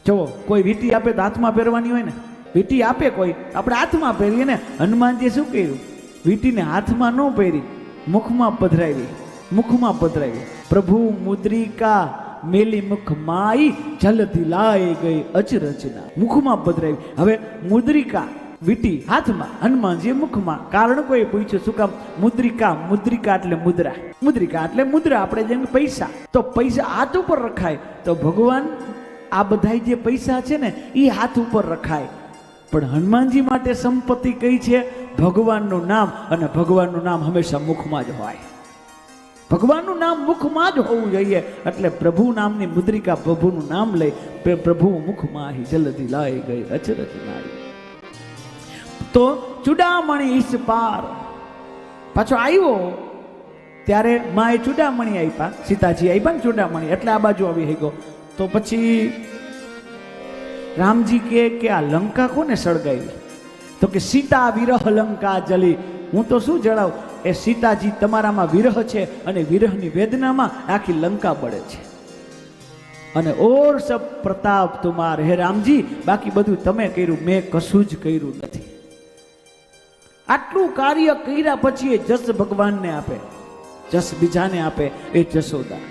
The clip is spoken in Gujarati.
જો કોઈ વીંટી આપે તો હાથમાં પહેરવાની હોય ને, વીંટી આપે કોઈ આપણે હાથમાં પહેરીએ ને. હનુમાનજીએ શું કર્યું? વીંટીને હાથમાં ન પહેરી, મુખમાં પધરાવી, મુખમાં પધરાવી. પ્રભુ મુદ્રિકા મેલી મુખ માઈ જલદી લાઈ ગઈ અચરચના, મુખમાં પધરાવી. હવે મુદ્રિકા વીંટી હાથમાં, હનુમાનજી મુખમાં. કારણ કોઈ પૂછ્યું શું કામ? મુદ્રિકા, મુદ્રિકા એટલે મુદ્રા, મુદ્રિકા એટલે મુદ્રા. આપણે જેમ પૈસા, તો પૈસા હાથ ઉપર રખાય. તો ભગવાન આ બધા જે પૈસા છે ને એ હાથ ઉપર રખાય. પણ હનુમાનજી માટે સંપત્તિ કઈ છે? ભગવાનનું નામ. અને ભગવાનનું નામ હંમેશા મુખમાં જ હોય. ભગવાનનું નામ મુખમાં જ હોવું જોઈએ. એટલે પ્રભુ નામની મુદ્રિકા, પ્રભુનું નામ લઈ, પ્રભુ મુખમાં હી જલ્દી લાઈ ગઈ અચરજ નારી. તો ચૂડામણી ઈશ પાર પાછો આવ્યો ત્યારે માએ ચૂડામણી આપ્યા, સીતાજી આપ્યા ને ચૂડામણી, એટલે આ બાજુ આવી ગયો. તો પછી રામજી કે આ લંકા કોને સળગાવી? તો કે સીતા વિરહ લંકા જલી. હું તો શું જણાવું, એ સીતાજી તમારામાં વિરહ છે અને વિરહની વેદનામાં આખી લંકા બળે છે. અને ઓર સબ પ્રતાપ તુમાર હે રામજી, બાકી બધું તમે કર્યું, મેં કશું જ કર્યું નથી. આટલું કાર્ય કર્યા પછી એ જસ ભગવાનને આપે, જસ બીજાને આપે, એ જશોદા.